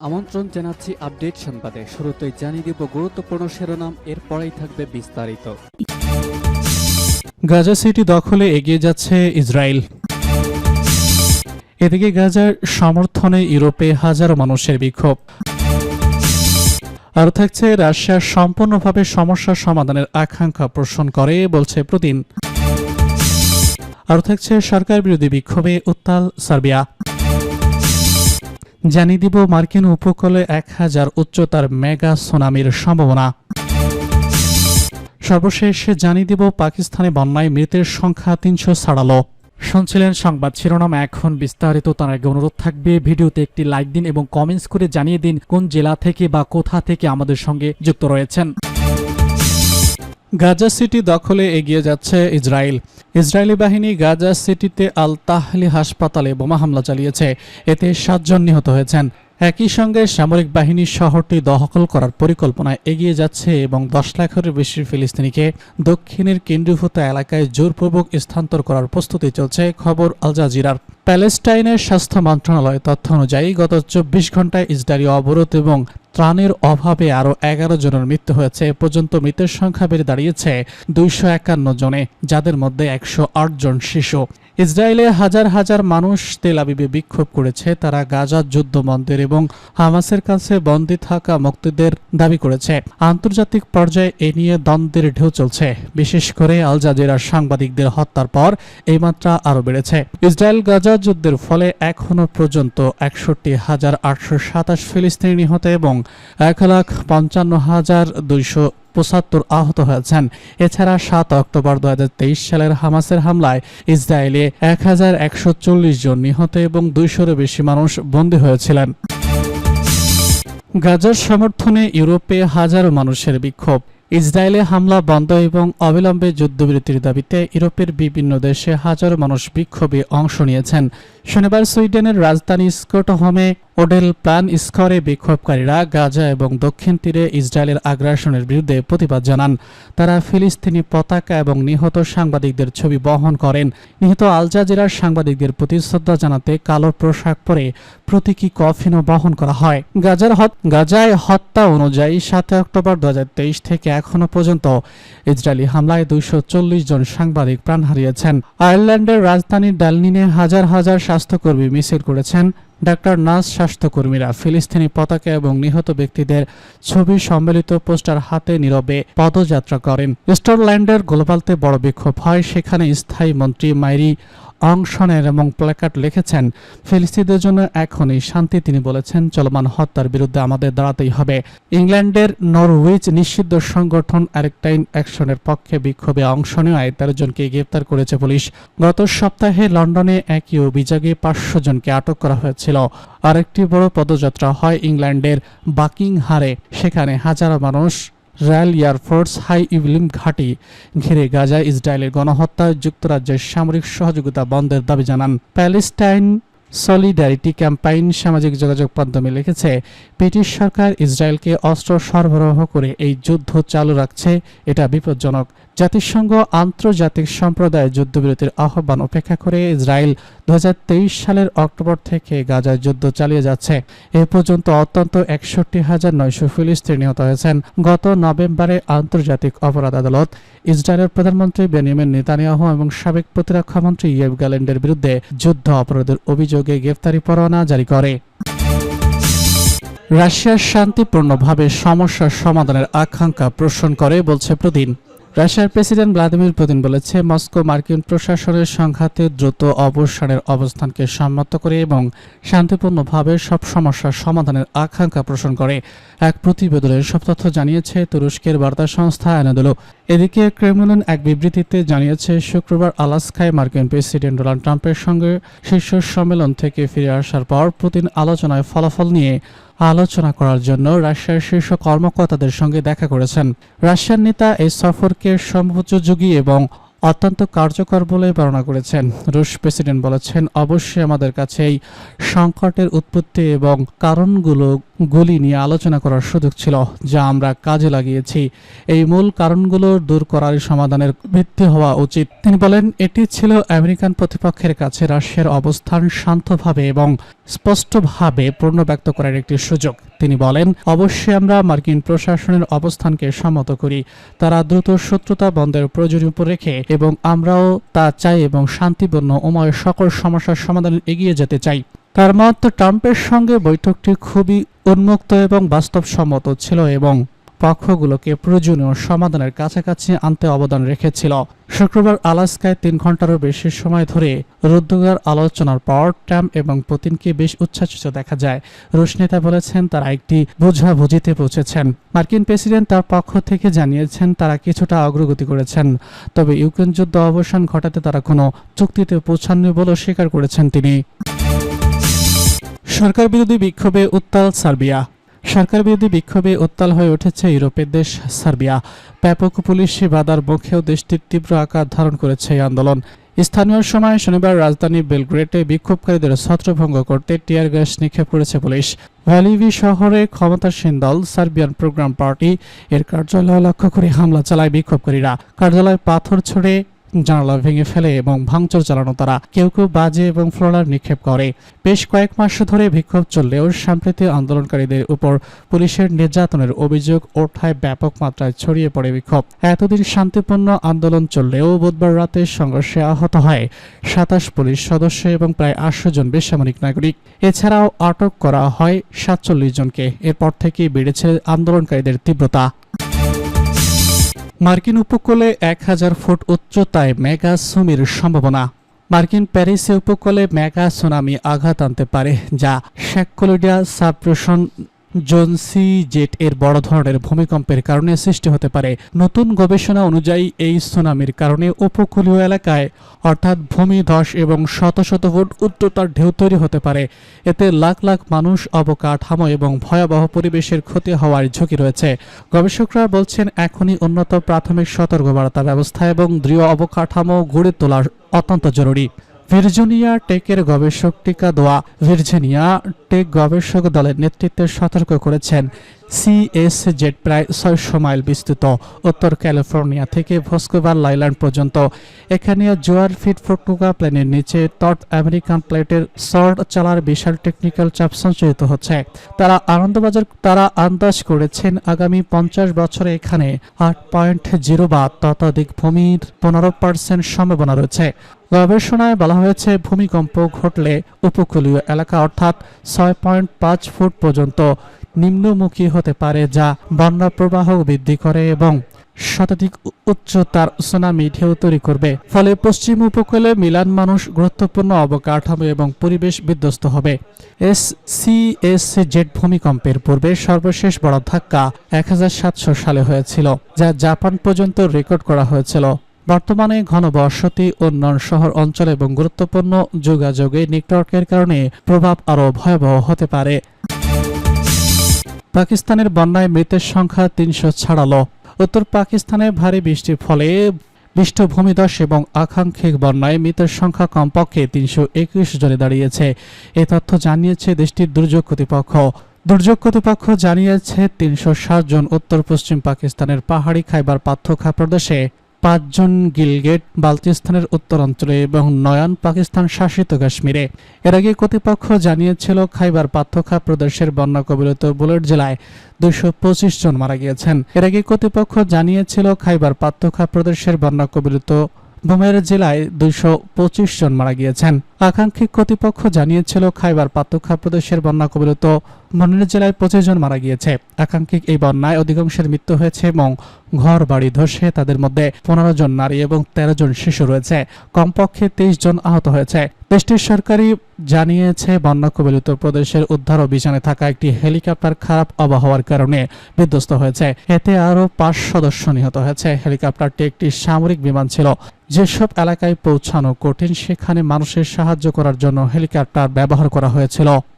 আমন্ত্রণ জানাচ্ছি আপডেট সংবাদে। শুরুতেই জানিয়ে দিব গুরুত্বপূর্ণ শিরোনাম, এরপরেই থাকবে বিস্তারিত। গাজা সিটি দখলে এগিয়ে যাচ্ছে ইসরায়েল। এদিকে গাজার সমর্থনে ইউরোপে হাজারো মানুষের বিক্ষোভ। আর থাকছে রাশিয়া সম্পূর্ণভাবে সমস্যা সমাধানের আকাঙ্ক্ষা পোষণ করে বলছে পুতিন। আর থাকছে সরকার বিরোধী বিক্ষোভে উত্তাল সার্বিয়া। জানিয়ে দিব মার্কিন উপকূলে 1000 উচ্চতার মেগা সুনামির সম্ভাবনা। সর্বশেষ জানিয়ে দিব পাকিস্তানে বন্যায় মৃতের সংখ্যা 300 ছাড়ালো। শুনছিলেন সংবাদ শিরোনাম, এখন বিস্তারিত। তার আগে অনুরোধ থাকবে ভিডিওতে একটি লাইক দিন এবং কমেন্টস করে জানিয়ে দিন কোন জেলা থেকে বা কোথা থেকে আমাদের সঙ্গে যুক্ত রয়েছেন। গাজা সিটি দখলে এগিয়ে যাচ্ছে ইসরায়েল। ইসরায়েলি বাহিনী গাজা সিটিতে আল তাহলি হাসপাতালে বোমা হামলা চালিয়েছে। এতে 7 জন নিহত হয়েছেন। একই সঙ্গে সামরিক বাহিনী শহরটি দখল করার পরিকল্পনায় এগিয়ে যাচ্ছে এবং 10 লাখেরও বেশি ফিলিস্তিনিকে দক্ষিণের কেন্দ্রীভূত এলাকায় জোরপূর্বক স্থানান্তর করার প্রস্তুতি চলছে, খবর আল জাজিরার। প্যালেস্টাইনের স্বাস্থ্য মন্ত্রণালয়ের তথ্য অনুযায়ী গত 24 ঘন্টায় ইসরায়েলি অবরোধ এবং ত্রাণের অভাবে আরও 11 জনের মৃত্যু হয়েছে। এ পর্যন্ত মৃতের সংখ্যা বেড়ে দাঁড়িয়েছে 251 জনে, যাদের মধ্যে 108 জন শিশু। ইসরায়েলে হাজার হাজার মানুষ তেল আবিবে বিক্ষোভ করেছে। তারা গাজার যুদ্ধ বন্ধের এবং হামাসের কাছে বন্দী থাকা মুক্তিদের দাবি করেছে। আন্তর্জাতিক পর্যায়ে এ নিয়ে দ্বন্দ্বের ঢেউ চলছে। বিশেষ করে আল জাজিরার সাংবাদিকদের হত্যার পর এই মাত্রা আরও বেড়েছে। ইসরায়েল গাজা যুদ্ধের ফলে এখনও পর্যন্ত 61,827 ফিলিস্তিনি নিহত এবং 1,55,275 আহত হয়েছেন। এছাড়া 7 অক্টোবর 2023 সালের হামাসের হামলায় ইসরায়েলে 1140 জন নিহত এবং 200-এরও বেশি মানুষ বন্দী হয়েছিলেন। গাজার সমর্থনে ইউরোপে হাজারো মানুষের বিক্ষোভ। ইসরায়েলে হামলা বন্ধ এবং অবিলম্বে যুদ্ধবিরতির দাবিতে ইউরোপের বিভিন্ন দেশে হাজারো মানুষ বিক্ষোভে অংশ নিয়েছেন। শনিবার সুইডেনের রাজধানী স্টকহোমে ওডেল প্ল্যান স্কোয়ারে বিক্ষোভকারীরা গাজা এবং দক্ষিণ তীরে ইসরায়েলের আগ্রাসনের বিরুদ্ধে প্রতিবাদ জানান। তারা ফিলিস্তিনি পতাকা এবং নিহত সাংবাদিকদের ছবি বহন করেন। নিহত আল জাজিরার সাংবাদিকদের প্রতি শ্রদ্ধা জানাতে কালো পোশাক পরে প্রতীকী কফিনও বহন করা হয়। গাজায় হত্যা অনুযায়ী 7 অক্টোবর 2023 থেকে এখনো পর্যন্ত ইসরায়েলি হামলায় 240 জন সাংবাদিক প্রাণ হারিয়েছেন। আয়ারল্যান্ডের রাজধানী ডাবলিনে হাজার হাজার স্বাস্থ্যকর্মী মিছিল করেছেন। ডাক্তার নার্স স্বাস্থ্যকর্মীরা ফিলিস্তিনি পতাকা এবং নিহত ব্যক্তিদের ছবি সম্মিলিত পোস্টার হাতে নীরবে পদযাত্রা করেন। স্কটল্যান্ডের গ্লোবালতে বড় বিক্ষোভ হয়। সেখানে স্থায়ী মন্ত্রী মাইরি অংশ নেন এবং প্ল্যাকার্ড লিখেছেন, ফিলিস্তিনিদের জন্য এখনই শান্তি। তিনি বলেছেন, চলমান হত্যার বিরুদ্ধে আমাদের দাঁড়াতেই হবে। ইংল্যান্ডের নরউইচ নিষিদ্ধ সংগঠন আরেকটাইন অ্যাকশনের পক্ষে বিক্ষোভে অংশ নেওয়ায় 13 জনকে গ্রেপ্তার করেছে পুলিশ। গত সপ্তাহে লন্ডনে একই অভিযোগে 500 জনকে আটক করা হয়েছিল। আরেকটি বড় পদযাত্রা হয় ইংল্যান্ডের বাকিংহামে। সেখানে হাজারো মানুষ রয়্যাল এয়ারফোর্স হাই ইভলিম ঘাঁটি ঘিরে গাজায় ইসরায়েলের গণহত্যায় যুক্তরাজ্যের সামরিক সহযোগিতা বন্ধের দাবি জানান। প্যালেস্টাইন সলিডারিটি ক্যাম্পাইন সামাজিক যোগাযোগ মাধ্যমে লিখেছে, ব্রিটিশ সরকার ইসরায়েলকে অস্ত্র সরবরাহ করে এই যুদ্ধ চালু রাখছে। এটা বিপজ্জনক। জাতিসংঘ আন্তর্জাতিক সম্প্রদায়ের যুদ্ধবিরতির আহ্বান উপেক্ষা করে ইসরায়েল 2023 সালের অক্টোবর থেকে গাজায় যুদ্ধ চালিয়ে যাচ্ছে। এ পর্যন্ত অন্তত 61,900 ফিলিস্তিনি নিহত হয়েছেন। গত নভেম্বরে আন্তর্জাতিক অপরাধ আদালত ইসরায়েলের প্রধানমন্ত্রী বেনিয়ামিন নেতানিয়াহু এবং সাবেক প্রতিরক্ষা মন্ত্রী ইয়োভ গ্যালেন্টের বিরুদ্ধে যুদ্ধ অপরাধের অভিযোগে গ্রেফতারি পরোয়ানা জারি করে। রাশিয়ার শান্তিপূর্ণভাবে সমস্যার সমাধানের আকাঙ্ক্ষা পোষণ করে বলছে পুতিন। রাশিয়ার প্রেসিডেন্ট ভ্লাদিমির পুতিন বলেছে, মস্কো মার্কিন প্রশাসনের সংঘাতে দ্রুত অবসানের অবস্থানকে সম্মত করে এবং শান্তিপূর্ণভাবে সব সমস্যার সমাধানের আকাঙ্ক্ষা পোষণ করে। এক প্রতিবেদনে সব তথ্য জানিয়েছে তুরস্কের বার্তা সংস্থা আনাদোলু। এদিকে ক্রেমলিন এক বিবৃতিতে জানিয়েছে, শুক্রবার আলাস্কায় মার্কিন প্রেসিডেন্ট ডোনাল্ড ট্রাম্পের সঙ্গে শীর্ষ সম্মেলন থেকে ফিরে আসার পর পুতিন আলোচনায় ফলাফল নিয়ে আলোচনা করার জন্য রাশিয়ার শীর্ষ কর্মকর্তাদের সঙ্গে দেখা করেছেন। রাশিয়ার নেতা এই সফরকে সময়োপযোগী এবং অত্যন্ত কার্যকর বলে বর্ণনা করেছেন। রুশ প্রেসিডেন্ট বলেছেন, অবশ্যই আমাদের কাছে এই সংকটের উৎপত্তি এবং কারণগুলো গুলি নিয়ে আলোচনা করার সুযোগ ছিল, যা আমরা কাজে লাগিয়েছি। এই মূল কারণগুলো দূর করার সমাধানের ভিত্তি হওয়া উচিত। তিনি বলেন, এটি ছিল আমেরিকান প্রতিপক্ষের কাছে রাশিয়ার অবস্থান শান্তভাবে এবং স্পষ্টভাবে পূর্ণ ব্যক্ত করার একটি সুযোগ। তিনি বলেন, অবশ্যই আমরা মার্কিন প্রশাসনের অবস্থানকে সম্মত করি। তারা দ্রুত শত্রুতা বন্ধের প্রয়োজনীয় উপর রেখে এবং আমরাও তা চাই এবং শান্তিপূর্ণ উভয় সকল সমস্যার সমাধানে এগিয়ে যেতে চাই। তার মত, ট্রাম্পের সঙ্গে বৈঠকটি খুবই উন্মুক্ত এবং বাস্তবসম্মত ছিল এবং পক্ষগুলোকে প্রয়োজনীয় সমাধানের কাছাকাছি আনতে অবদান রেখেছিল। শুক্রবার আলাস্কায় 3 ঘন্টারও বেশি সময় ধরে রুদ্ধদ্বার আলোচনার পর ট্রাম্প এবং পুতিনকে বেশ উচ্ছ্বসিত দেখা যায়। রুশ নেতা বলেছেন তারা একটি বোঝাবুঝিতে পৌঁছেছেন। মার্কিন প্রেসিডেন্ট তার পক্ষ থেকে জানিয়েছেন তারা কিছুটা অগ্রগতি করেছেন, তবে ইউক্রেন যুদ্ধ অবসান ঘটাতে তারা কোনো চুক্তিতে পৌঁছাননি বলে স্বীকার করেছেন তিনি। সরকার বিরোধী বিক্ষোভে উত্তাল সার্বিয়া। সরকার বিরোধী বিক্ষোভে উত্তাল হয়ে উঠেছে ইউরোপের দেশ সার্বিয়া। ব্যাপক পুলিশি বাধার মুখেও দেশটির তীব্র আকার ধারণ করেছে এই আন্দোলন। স্থানীয় সময় শনিবার রাজধানী বেলগ্রেডে বিক্ষোভকারীদের ছত্রভঙ্গ করতে টিয়ার গ্যাস নিক্ষেপ করেছে পুলিশ। ভ্যালিভি শহরে ক্ষমতাসীন দল সার্বিয়ান প্রোগ্রাম পার্টি এর কার্যালয় লক্ষ্য করে হামলা চালায় বিক্ষোভকারীরা। কার্যালয়ে পাথর ছুড়ে জানালা ভেঙে ফেলে এবং ভাঙচুর চালানো তারা কেউ কেউ বাজে এবং ফ্লোরার নিক্ষেপ করে। বেশ কয়েক মাস ধরে বিক্ষোভ চললেও সম্প্রতি আন্দোলনকারীদের উপর পুলিশের নির্যাতনের অভিযোগ ওঠায় ব্যাপক মাত্রায় ছড়িয়ে পড়ে বিক্ষোভ। এতদিন শান্তিপূর্ণ আন্দোলন চললেও বুধবার রাতে সংঘর্ষে আহত হয় 27 পুলিশ সদস্য এবং প্রায় 800 জন বেসামরিক নাগরিক। এছাড়াও আটক করা হয় 47 জনকে। এরপর থেকেই বেড়েছে আন্দোলনকারীদের তীব্রতা। মার্কিন উপকূলে 1000 ফুট উচ্চতায় মেগা সুনামির সম্ভাবনা। মার্কিন প্যারিসে উপকূলে মেগা সুনামি আঘাত আনতে পারে, যা শ্যাকলোডিয়া সাবপ্রেশন জোন সি জেট এর বড় ধরনের ভূমিকম্পের কারণে সৃষ্টি হতে পারে। নতুন গবেষণা অনুযায়ী এই সুনামির কারণে উপকূলীয় এলাকায় অর্থাৎ ভূমিধস এবং শত শত ফুট উচ্চতার ঢেউ তৈরি হতে পারে। এতে লাখ লাখ মানুষ, অবকাঠামো এবং ভয়াবহ পরিবেশের ক্ষতি হওয়ার ঝুঁকি রয়েছে। গবেষকরা বলছেন এখনই উন্নত প্রাথমিক সতর্কবার্তা ব্যবস্থা এবং দৃঢ় অবকাঠামো গড়ে তোলা অত্যন্ত জরুরি। ভার্জিনিয়া টেকের গবেষক টিকা দোয়া ভার্জিনিয়া টেক গবেষক দলের নেতৃত্বে সতর্ক করেছেন সিএস জেট প্রায় 600 মাইল বিস্তৃত উত্তর ক্যালিফোর্নিয়া থেকে ভস্কোভার আইল্যান্ড পর্যন্ত। এখানে জোয়ার ফিটফুটুকা প্লেনের নিচে নর্থ আমেরিকান প্লেটের সর্ট চালার বিশাল টেকনিক্যাল চাপ সঞ্চারিত হচ্ছে। তারা আন্দাজ করেছেন আগামী 50 বছরে এখানে 8.0 বা ততোধিক ভূমির 15% সম্ভাবনা রয়েছে। গবেষণায় বলা হয়েছে ভূমিকম্প ঘটলে উপকূলীয় এলাকা অর্থাৎ 6.5 ফুট পর্যন্ত নিম্নমুখী হতে পারে, যা বন্যা প্রবাহ বৃদ্ধি করে এবং শতাধিক উচ্চতার সুনামি ঢেউ তৈরি করবে। ফলে পশ্চিম উপকূলে মিলান মানুষ, গুরুত্বপূর্ণ অবকাঠামো এবং পরিবেশ বিধ্বস্ত হবে। সিএস জেট ভূমিকম্পের পূর্বে সর্বশেষ বড় ধাক্কা 1700 সালে হয়েছিল, যা জাপান পর্যন্ত রেকর্ড করা হয়েছিল। বর্তমানে ঘনবসতি, উন্নয়ন শহর অঞ্চল এবং গুরুত্বপূর্ণ যোগাযোগে নেটওয়ার্কের কারণে প্রভাব আরও ভয়াবহ হতে পারে। পাকিস্তানের বন্যায় মৃতের সংখ্যা 300 ছাড়ালো। উত্তর পাকিস্তানে ভারী বৃষ্টির ফলে বিষ্ট ভূমিধস এবং আকাঙ্ক্ষিক বন্যায় মৃতের সংখ্যা কমপক্ষে 321 জনে দাঁড়িয়েছে। এই তথ্য জানিয়েছে দেশটির দুর্যোগ কর্তৃপক্ষ। দুর্যোগ কর্তৃপক্ষ জানিয়েছে 360 জন উত্তর পশ্চিম পাকিস্তানের পাহাড়ি খাইবার পাখতুনখোয়া প্রদেশে, 5 জন গিলগিট বালতিস্তানের উত্তরাঞ্চলে এবং 9 পাকিস্তান শাসিত কাশ্মীরে। এর আগে কর্তৃপক্ষ জানিয়েছিল খাইবার পাখতুনখোয়া প্রদেশের বন্যা কবলিত বুলেট জেলায় 225 জন মারা গিয়েছেন। এর আগে কর্তৃপক্ষ জানিয়েছিল খাইবার পাখতুনখোয়া প্রদেশের বন্যা কবলিত বুমের জেলায় 225 জন মারা গিয়েছেন। আকাঙ্ক্ষিক কর্তৃপক্ষ জানিয়েছিল খাইবার পাখতুনখোয়া প্রদেশের বন্যা কবলিত মনের জেলায় 25 জন মারা গিয়েছে। আকাঙ্ক্ষিক এই বন্যায় অধিকাংশের মৃত্যু হয়েছে এবং ঘর বাড়ি ধসে তাদের মধ্যে 15 জন নারী এবং 13 জন শিশু রয়েছে। কমপক্ষে 23 জন আহত হয়েছে। দেশটির সরকারি জানিয়েছে বন্যা কবলিত প্রদেশের উদ্ধার অভিযানে থাকা একটি হেলিকপ্টার খারাপ আবহাওয়ার কারণে বিধ্বস্ত হয়েছে। এতে আরও 5 সদস্য নিহত হয়েছে। হেলিকপ্টারটি একটি সামরিক বিমান ছিল। যেসব এলাকায় পৌঁছানো কঠিন সেখানে মানুষের সাহায্য করার জন্য হেলিকপ্টার ব্যবহার করা হয়েছিল।